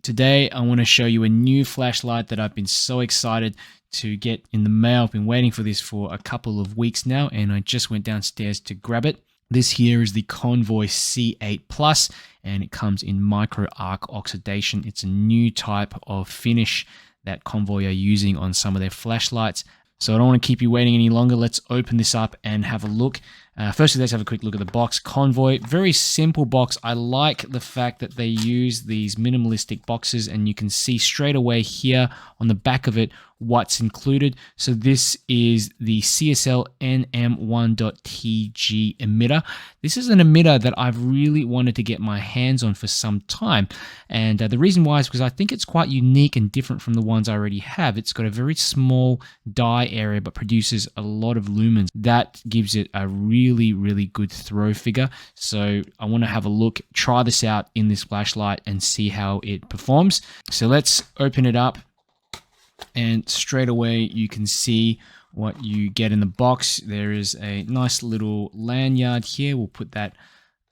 Today, I want to show you a new flashlight that I've been so excited to get in the mail. I've been waiting for this for a couple of weeks now, and I just went downstairs to grab it. This here is the Convoy C8 Plus, and it comes in micro arc oxidation. It's a new type of finish that Convoy are using on some of their flashlights. So I don't want to keep you waiting any longer. Let's open this up and have a look. Firstly, let's have a quick look at the box. Convoy, very simple box. I like the fact that they use these minimalistic boxes, and you can see straight away here on the back of it what's included. So this is the CSLNM1.TG emitter. This is an emitter that I've really wanted to get my hands on for some time. And the reason why is because I think it's quite unique and different from the ones I already have. It's got a very small dye area, but produces a lot of lumens. That gives it a really good throw figure. So I want to have a look, try this out in this flashlight and see how it performs. So let's open it up, and straight away you can see what you get in the box. There is a nice little lanyard here. We'll put that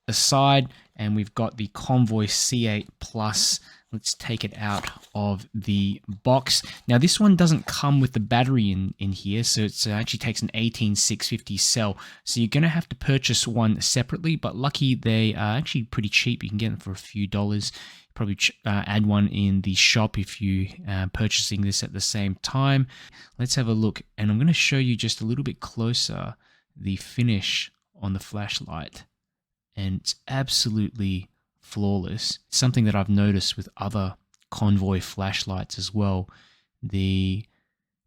aside, and we've got the Convoy C8 Plus. Let's take it out of the box. Now this one doesn't come with the battery in here, so it actually takes an 18650 cell. So you're going to have to purchase one separately, but lucky they are actually pretty cheap. You can get them for a few dollars. Probably add one in the shop if you purchasing this at the same time. Let's have a look, and I'm going to show you just a little bit closer the finish on the flashlight, and it's absolutely flawless. It's something that I've noticed with other Convoy flashlights as well. The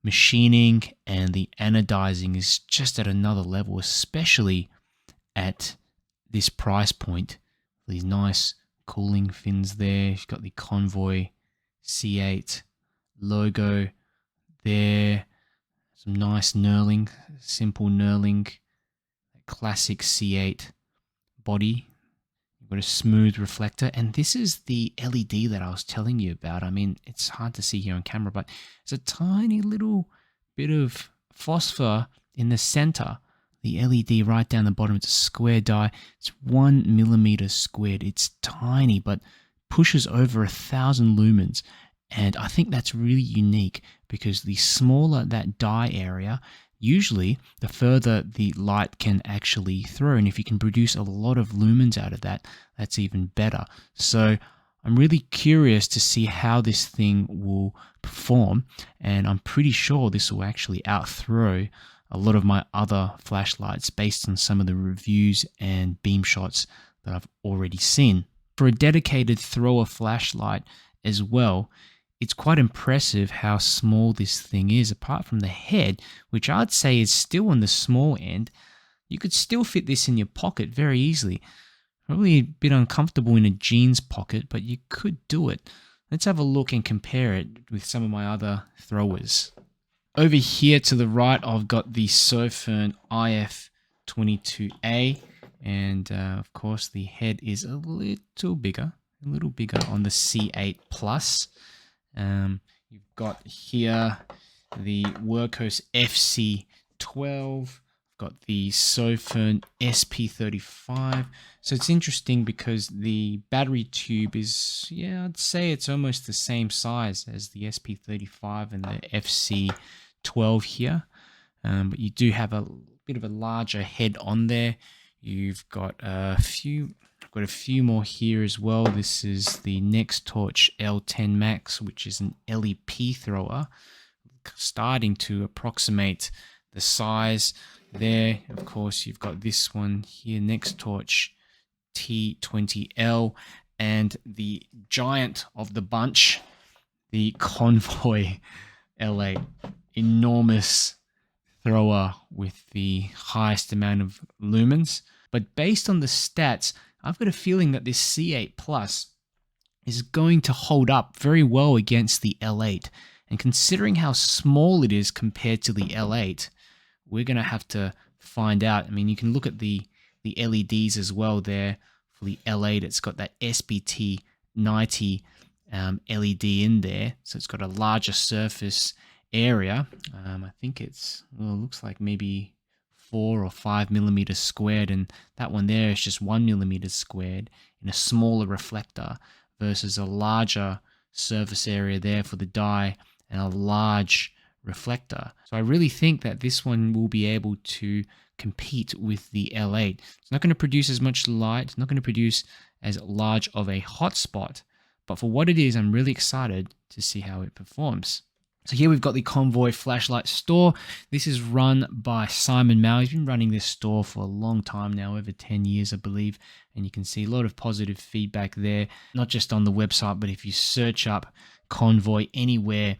machining and the anodizing is just at another level, especially at this price point. These nice cooling fins there. You've got the Convoy C8 logo there. Some nice knurling, simple knurling, classic C8 body. You've got a smooth reflector, and this is the LED that I was telling you about. I mean, it's hard to see here on camera, but it's a tiny little bit of phosphor in the center. The LED right down the bottom, it's a square die. It's 1 millimeter squared. It's tiny, but pushes over 1,000 lumens. And I think that's really unique because the smaller that die area, usually the further the light can actually throw. And if you can produce a lot of lumens out of that, that's even better. So I'm really curious to see how this thing will perform. And I'm pretty sure this will actually outthrow a lot of my other flashlights based on some of the reviews and beam shots that I've already seen. For a dedicated thrower flashlight as well, it's quite impressive how small this thing is. Apart from the head, which I'd say is still on the small end, you could still fit this in your pocket very easily. Probably a bit uncomfortable in a jeans pocket, but you could do it. Let's have a look and compare it with some of my other throwers. Over here to the right, I've got the Sofern IF22A, and of course the head is a little bigger on the C8 Plus. You've got here the Workhorse FC12, got the Sofern SP35. So it's interesting because the battery tube is, yeah, I'd say it's almost the same size as the SP35 and the FC12 here. But you do have a bit of a larger head on there. You've got a few more here as well. This is the Nextorch L10 Max, which is an LEP thrower, starting to approximate the size there. Of course, you've got this one here, Nextorch T20L, and the giant of the bunch, the Convoy L8. Enormous thrower with the highest amount of lumens. But based on the stats, I've got a feeling that this C8 Plus is going to hold up very well against the L8. And considering how small it is compared to the L8, we're going to have to find out. I mean, you can look at the LEDs as well there. For the L8, it's got that SBT90 LED in there. So it's got a larger surface area. I think it's, well, it looks like maybe 4 or 5 millimeters squared, and that one there is just 1 millimeter squared in a smaller reflector versus a larger surface area there for the dye and a large reflector. So I really think that this one will be able to compete with the L8. It's not going to produce as much light, it's not going to produce as large of a hotspot, but for what it is, I'm really excited to see how it performs. So here we've got the Convoy flashlight store. This is run by Simon Mao. He's been running this store for a long time now, over 10 years, I believe. And you can see a lot of positive feedback there, not just on the website, but if you search up Convoy anywhere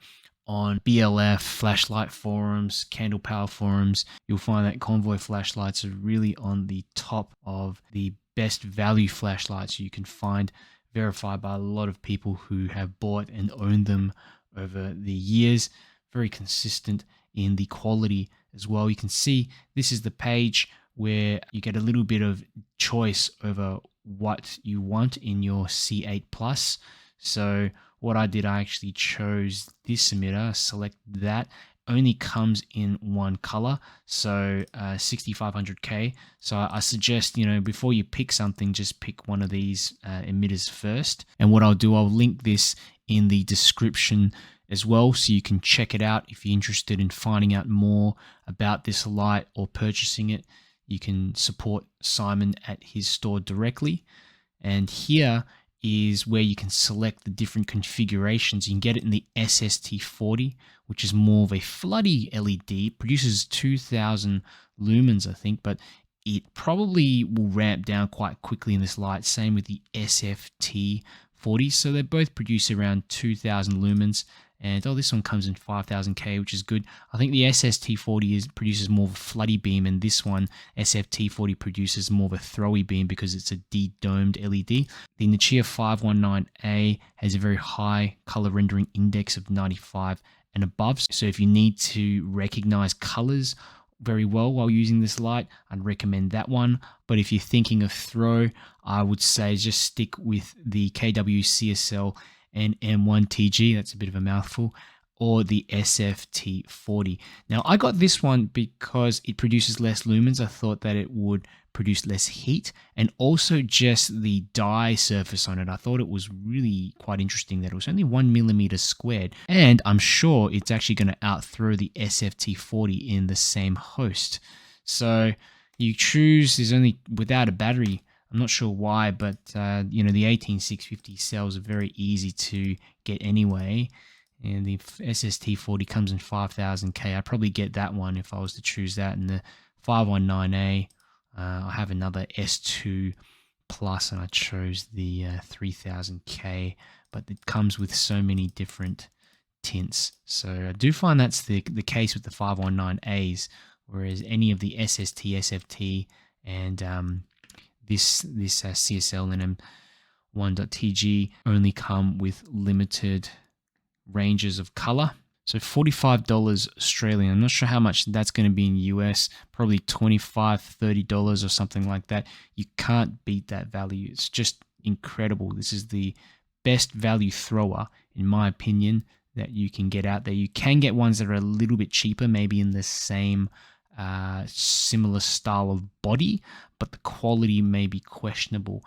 on BLF, flashlight forums, candle power forums, you'll find that Convoy flashlights are really on the top of the best value flashlights you can find, verified by a lot of people who have bought and owned them over the years. Very consistent in the quality as well. You can see this is the page where you get a little bit of choice over what you want in your C8 Plus. So what I did, I actually chose this emitter, select that. Only comes in one color, so 6500K. So I suggest, before you pick something, just pick one of these emitters first. And what I'll do, I'll link this in the description as well, so you can check it out if you're interested in finding out more about this light or purchasing it. You can support Simon at his store directly. And here is where you can select the different configurations. You can get it in the SST40, which is more of a floody LED, produces 2000 lumens, I think, but it probably will ramp down quite quickly in this light. Same with the SFT40. So they both produce around 2000 lumens. And this one comes in 5000K, which is good. I think the SST40 produces more of a floody beam, and this one, SFT40, produces more of a throwy beam because it's a de-domed LED. The Nichia 519A has a very high color rendering index of 95 and above. So if you need to recognize colors very well while using this light, I'd recommend that one. But if you're thinking of throw, I would say just stick with the CSLNM1.TG, that's a bit of a mouthful, or the SFT40. Now I got this one because it produces less lumens. I thought that it would produce less heat, and also just the dye surface on it. I thought it was really quite interesting that it was only 1 millimeter squared, and I'm sure it's actually going to outthrow the SFT40 in the same host. So you choose, there's only without a battery. I'm not sure why, but the 18650 cells are very easy to get anyway. And the SST40 comes in 5000K. I'd probably get that one if I was to choose that. And the 519A, I have another S2 Plus, and I chose the 3000K. But it comes with so many different tints. So I do find that's the case with the 519As, whereas any of the SST, SFT, and this CSLNM1.TG only come with limited ranges of color. So $45 Australian. I'm not sure how much that's going to be in US, probably $25, $30 or something like that. You can't beat that value. It's just incredible. This is the best value thrower, in my opinion, that you can get out there. You can get ones that are a little bit cheaper, maybe in the same similar style of body, but the quality may be questionable.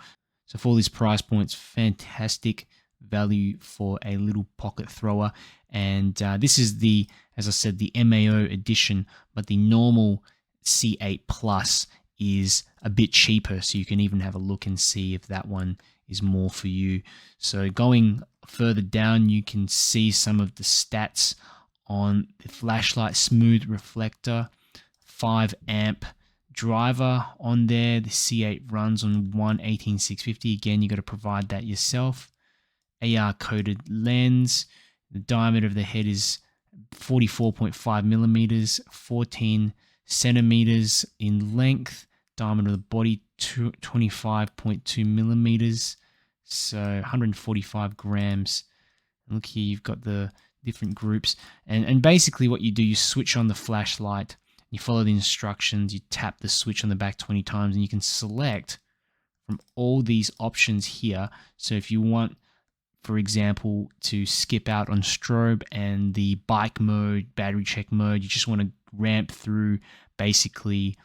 So for these price points, fantastic value for a little pocket thrower. And this is the, as I said, the MAO edition, but the normal C8 Plus is a bit cheaper, so you can even have a look and see if that one is more for you. So going further down, you can see some of the stats on the flashlight. Smooth reflector, 5 amp driver on there. The C8 runs on 18650. Again, you got to provide that yourself. AR coated lens. The diameter of the head is 44.5 millimeters, 14 centimeters in length. Diameter of the body 25.2 millimeters, so 145 grams. And look here, you've got the different groups, and basically what you do, you switch on the flashlight, you follow the instructions, you tap the switch on the back 20 times, and you can select from all these options here. So if you want, for example, to skip out on strobe and the bike mode, battery check mode, you just want to ramp through basically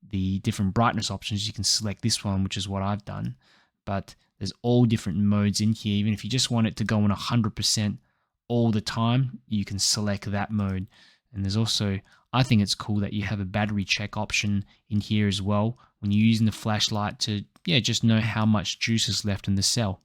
the different brightness options, you can select this one, which is what I've done. But There's all different modes in here. Even if you just want it to go on 100% all the time, you can select that mode. And there's also, I think it's cool that you have a battery check option in here as well when you're using the flashlight to just know how much juice is left in the cell.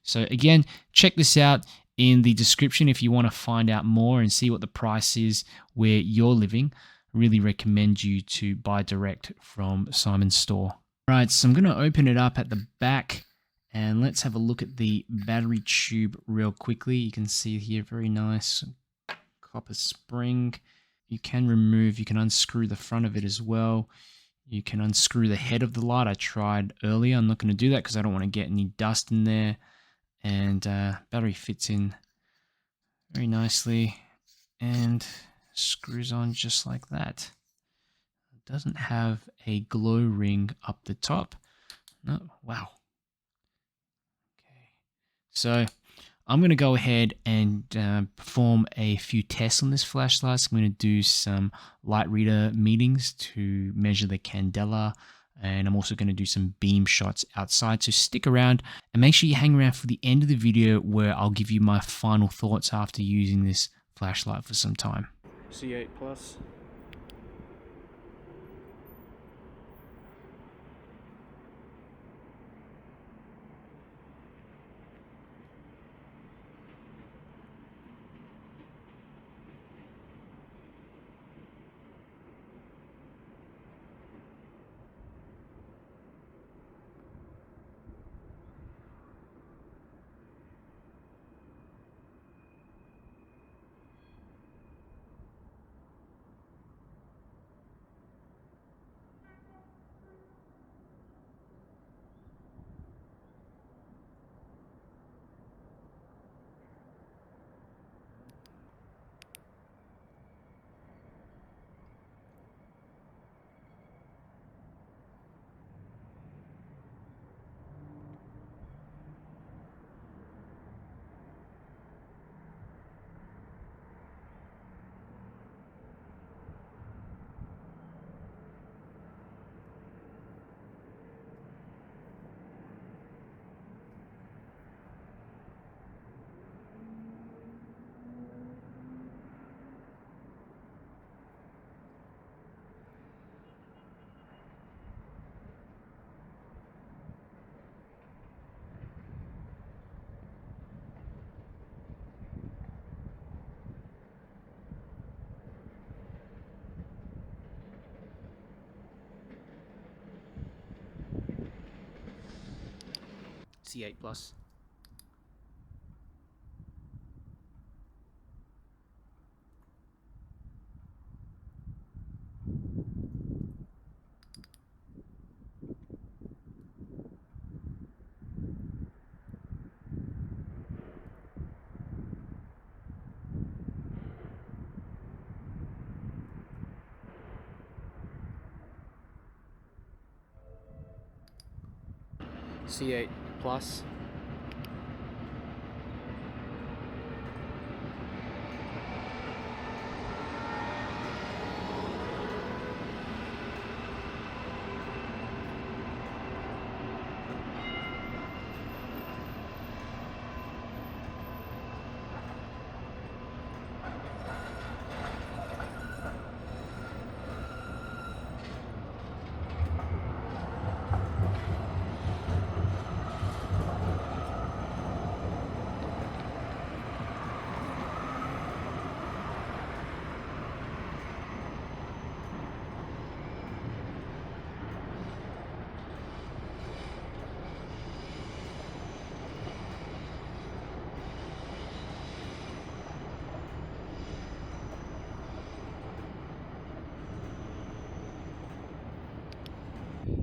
So again, check this out in the description if you want to find out more and see what the price is where you're living. I really recommend you to buy direct from Simon's store. All right, so I'm going to open it up at the back and let's have a look at the battery tube real quickly. You can see here, very nice copper spring. You can unscrew the front of it as well. You can unscrew the head of the light. I tried earlier. I'm not going to do that because I don't want to get any dust in there. And battery fits in very nicely and screws on just like that. It doesn't have a glow ring up the top. No, wow. Okay, so I'm going to go ahead and perform a few tests on this flashlight. So I'm going to do some light reader meetings to measure the candela, and I'm also going to do some beam shots outside. So stick around and make sure you hang around for the end of the video where I'll give you my final thoughts after using this flashlight for some time. C8 Plus. C8 Plus. C8 Plus.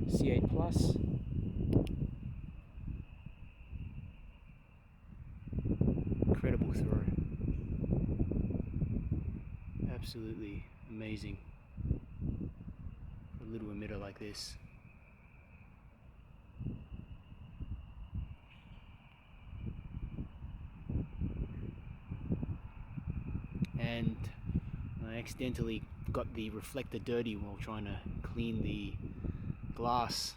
C8 Plus. Incredible throw. Absolutely amazing for a little emitter like this. And I accidentally got the reflector dirty while trying to clean the glass.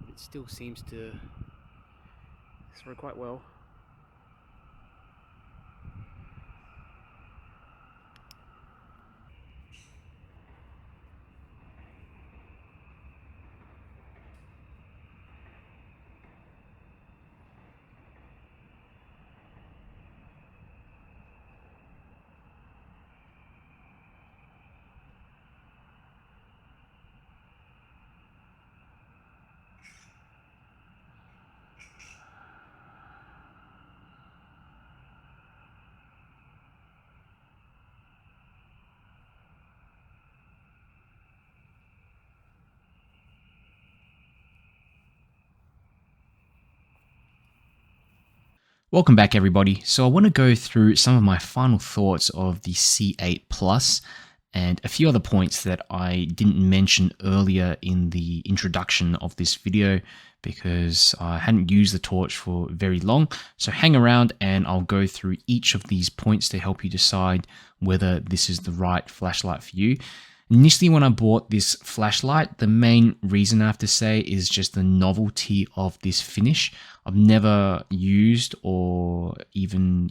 It still seems to throw quite well. Welcome back, everybody. So I want to go through some of my final thoughts of the C8 Plus and a few other points that I didn't mention earlier in the introduction of this video because I hadn't used the torch for very long. So hang around and I'll go through each of these points to help you decide whether this is the right flashlight for you. Initially, when I bought this flashlight, the main reason I have to say is just the novelty of this finish. I've never used or even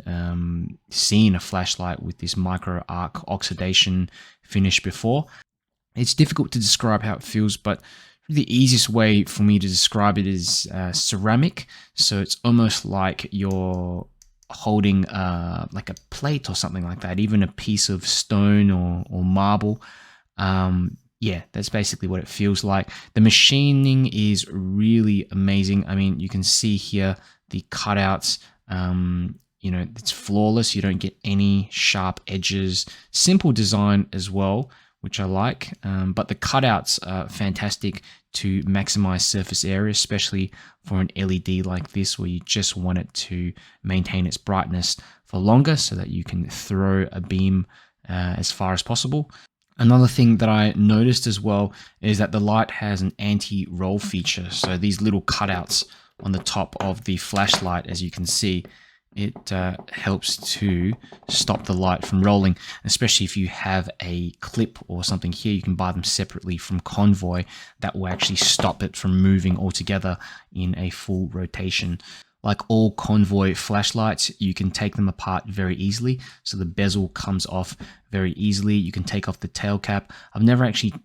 seen a flashlight with this micro arc oxidation finish before. It's difficult to describe how it feels, but the easiest way for me to describe it is ceramic. So it's almost like you're holding like a plate or something like that, even a piece of stone or marble. Yeah, that's basically what it feels like. The machining is really amazing. I mean, you can see here the cutouts, you know, it's flawless. You don't get any sharp edges. Simple design as well, which I like. But the cutouts are fantastic to maximize surface area, especially for an LED like this, where you just want it to maintain its brightness for longer so that you can throw a beam as far as possible. Another thing that I noticed as well is that the light has an anti-roll feature. So these little cutouts on the top of the flashlight, as you can see, it helps to stop the light from rolling, especially if you have a clip or something here. You can buy them separately from Convoy. That will actually stop it from moving altogether in a full rotation. Like all Convoy flashlights, you can take them apart very easily. So the bezel comes off very easily. You can take off the tail cap. I've never actually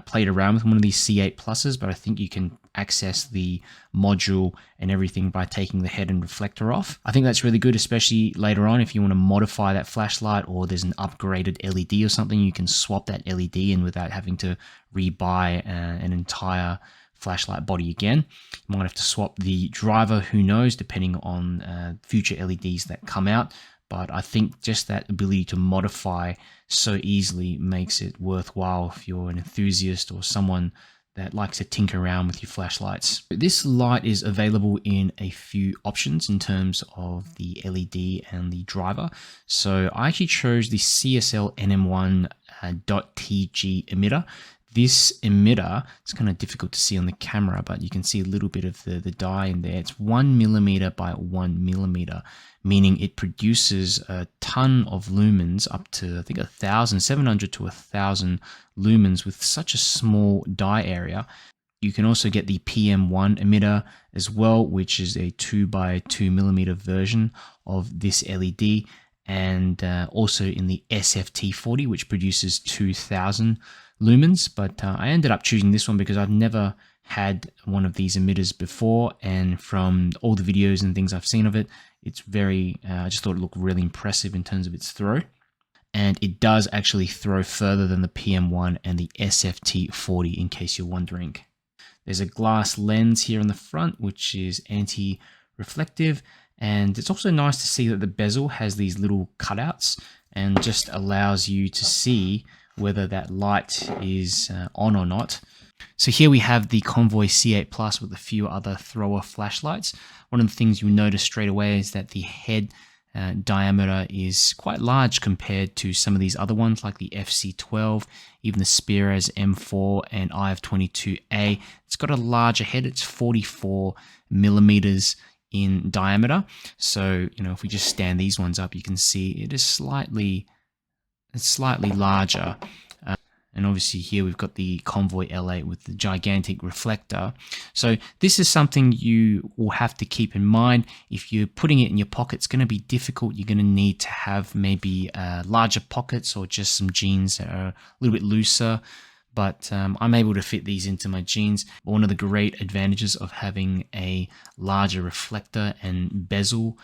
played around with one of these C8 Pluses, but I think you can access the module and everything by taking the head and reflector off. I think that's really good, especially later on if you want to modify that flashlight or there's an upgraded LED or something, you can swap that LED in without having to rebuy an entire flashlight body again. You might have to swap the driver, who knows, depending on future LEDs that come out. But I think just that ability to modify so easily makes it worthwhile if you're an enthusiast or someone that likes to tinker around with your flashlights. This light is available in a few options in terms of the LED and the driver. So I actually chose the CSLNM1.TG emitter. This emitter, it's kind of difficult to see on the camera, but you can see a little bit of the dye in there. It's 1mm by 1mm, meaning it produces a ton of lumens, up to I think 700 to 1,000 lumens with such a small dye area. You can also get the PM1 emitter as well, which is a 2 by 2mm version of this LED, and also in the SFT40, which produces 2,000 lumens. But I ended up choosing this one because I've never had one of these emitters before, and from all the videos and things I've seen of it, it's very I just thought it looked really impressive in terms of its throw, and it does actually throw further than the PM1 and the SFT40, in case you're wondering. There's a glass lens here on the front which is anti-reflective, and it's also nice to see that the bezel has these little cutouts and just allows you to see whether that light is on or not. So here we have the Convoy C8 Plus with a few other thrower flashlights. One of the things you'll notice straight away is that the head diameter is quite large compared to some of these other ones like the FC12, even the Spiraz M4 and IF22A. It's got a larger head, it's 44 millimeters in diameter. So, you know, if we just stand these ones up, you can see it is slightly larger. And obviously here we've got the Convoy L8 with the gigantic reflector. So this is something you will have to keep in mind. If you're putting it in your pocket, it's going to be difficult. You're going to need to have maybe larger pockets or just some jeans that are a little bit looser. But I'm able to fit these into my jeans. One of the great advantages of having a larger reflector and bezel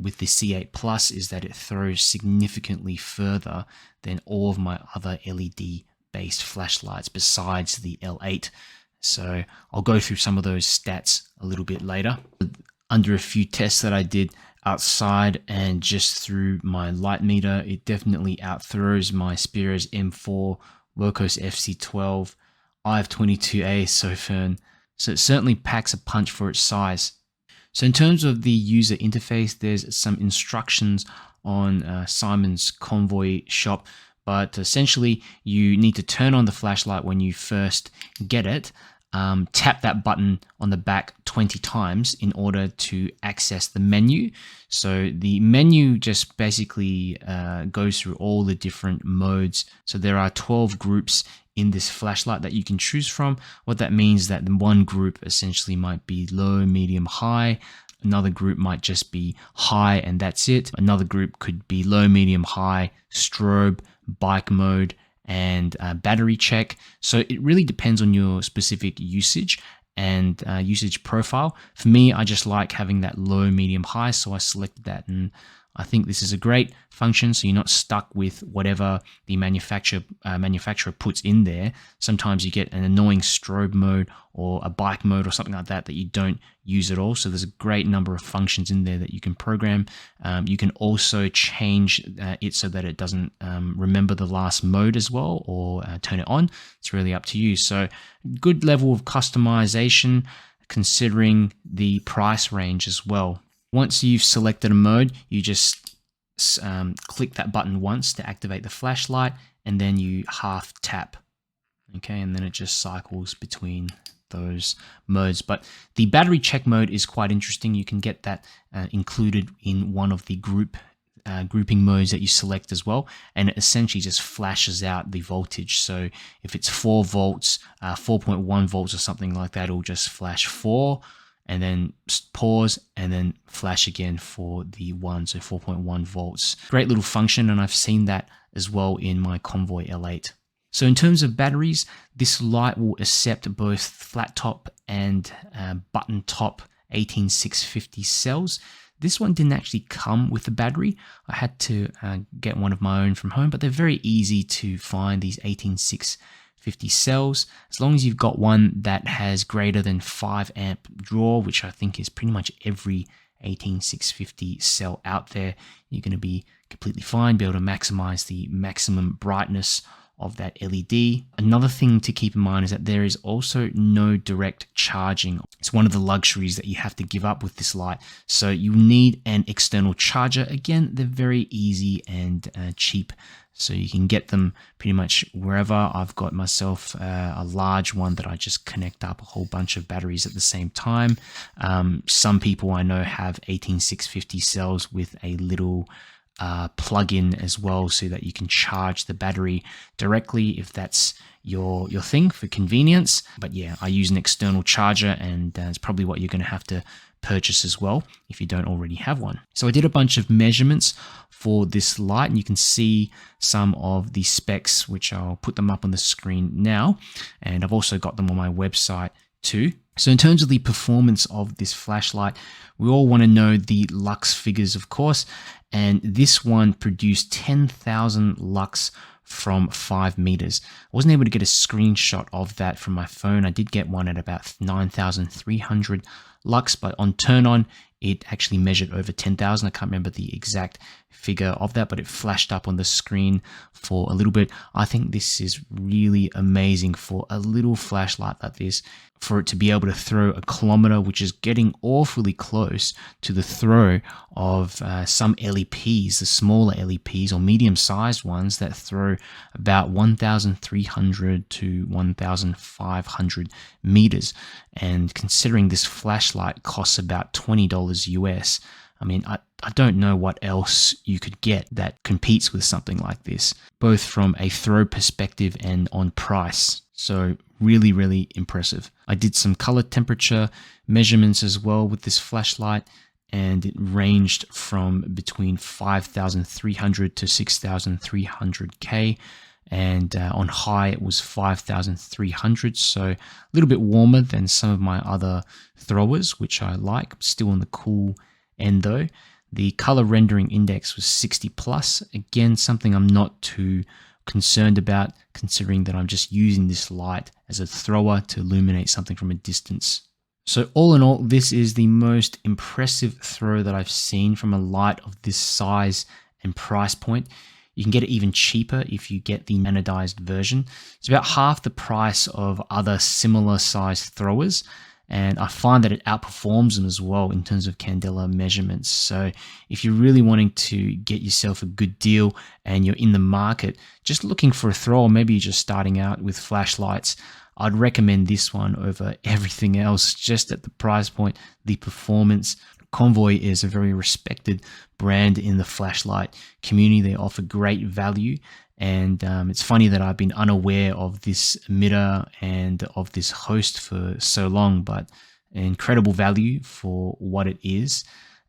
with the C8 Plus is that it throws significantly further than all of my other LED based flashlights besides the L8. So I'll go through some of those stats a little bit later. Under a few tests that I did outside and just through my light meter, it definitely outthrows my Spiros M4, Workhorse FC12, IF22A Sofern. So it certainly packs a punch for its size. So in terms of the user interface, there's some instructions on Simon's Convoy shop, but essentially you need to turn on the flashlight when you first get it. Tap that button on the back 20 times in order to access the menu. So the menu just basically goes through all the different modes. So there are 12 groups in this flashlight that you can choose from. What that means is that the one group essentially might be low, medium, high. Another group might just be high and that's it. Another group could be low, medium, high, strobe, bike mode, and battery check. So it really depends on your specific usage and usage profile. For me, I just like having that low, medium, high, so I selected that, and I think this is a great function, so you're not stuck with whatever the manufacturer puts in there. Sometimes you get an annoying strobe mode or a bike mode or something like that that you don't use at all. So there's a great number of functions in there that you can program. You can also change it so that it doesn't remember the last mode as well, or turn it on. It's really up to you. So good level of customization considering the price range as well. Once you've selected a mode, you just click that button once to activate the flashlight, and then you half tap. Okay, and then it just cycles between those modes. But the battery check mode is quite interesting. You can get that included in one of the grouping modes that you select as well, and it essentially just flashes out the voltage. So if it's 4 volts, 4.1 volts or something like that, it'll just flash 4 and then pause and then flash again for the 1, so 4.1 volts. Great little function, and I've seen that as well in my Convoy L8. So in terms of batteries, this light will accept both flat top and button top 18650 cells. This one didn't actually come with a battery. I had to get one of my own from home, but they're very easy to find, these 18650 cells. As long as you've got one that has greater than 5 amp draw, which I think is pretty much every 18650 cell out there, you're going to be completely fine, be able to maximize the maximum brightness of that LED. Another thing to keep in mind is that there is also no direct charging. It's one of the luxuries that you have to give up with this light. So you need an external charger. Again, they're very easy and cheap, so you can get them pretty much wherever. I've got myself a large one that I just connect up a whole bunch of batteries at the same time. Some people I know have 18650 cells with a little plug-in as well, so that you can charge the battery directly if that's your thing for convenience. But yeah, I use an external charger, and it's probably what you're going to have to purchase as well if you don't already have one. So I did a bunch of measurements for this light, and you can see some of the specs, which I'll put them up on the screen now, and I've also got them on my website too. So in terms of the performance of this flashlight, we all want to know the lux figures, of course, and this one produced 10,000 lux from 5 meters. I wasn't able to get a screenshot of that from my phone. I did get one at about 9,300 lux, but on turn on, it actually measured over 10,000. I can't remember the exact figure of that, but it flashed up on the screen for a little bit. I think this is really amazing for a little flashlight like this, for it to be able to throw a kilometer, which is getting awfully close to the throw of some LEPs, the smaller LEPs or medium-sized ones that throw about 1,300 to 1,500 meters. And considering this flashlight costs about $20 US, I mean, I I don't know what else you could get that competes with something like this, both from a throw perspective and on price. So really, really impressive. I did some color temperature measurements as well with this flashlight, and it ranged from between 5,300 to 6,300 K. And on high it was 5,300, so a little bit warmer than some of my other throwers, which I like. Still on the cool end though. The color rendering index was 60 plus. Again, something I'm not too concerned about, considering that I'm just using this light as a thrower to illuminate something from a distance. So all in all, this is the most impressive throw that I've seen from a light of this size and price point. You can get it even cheaper if you get the anodized version. It's about half the price of other similar sized throwers, and I find that it outperforms them as well in terms of candela measurements. So if you're really wanting to get yourself a good deal and you're in the market just looking for a thrower, maybe you're just starting out with flashlights, I'd recommend this one over everything else, just at the price point, the performance. Convoy is a very respected brand in the flashlight community. They offer great value, and it's funny that I've been unaware of this emitter and of this host for so long, but incredible value for what it is.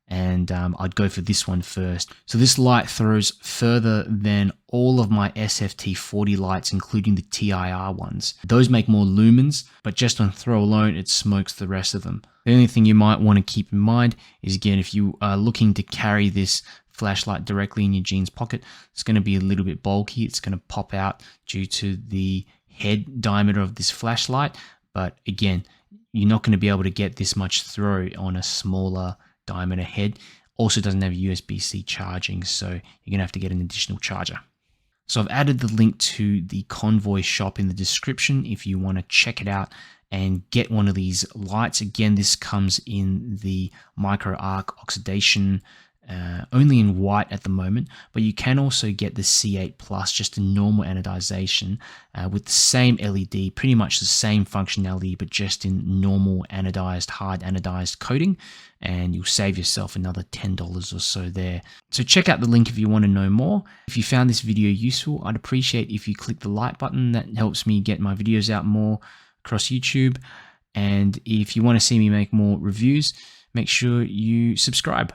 And I'd go for this one first. So this light throws further than all of my SFT40 lights, including the TIR ones. Those make more lumens, but just on throw alone, it smokes the rest of them. The only thing you might want to keep in mind is, again, if you are looking to carry this flashlight directly in your jeans pocket, it's going to be a little bit bulky. It's going to pop out due to the head diameter of this flashlight. But again, you're not going to be able to get this much throw on a smaller diameter head. Also doesn't have USB-C charging, so you're going to have to get an additional charger. So I've added the link to the Convoy shop in the description if you want to check it out and get one of these lights. Again, this comes in the micro arc oxidation, only in white at the moment, but you can also get the C8 Plus, just a normal anodization with the same LED, pretty much the same functionality, but just in normal anodized, hard anodized coating, and you'll save yourself another $10 or so there. So check out the link if you want to know more. If you found this video useful, I'd appreciate if you click the like button. That helps me get my videos out more across YouTube. And if you want to see me make more reviews, make sure you subscribe.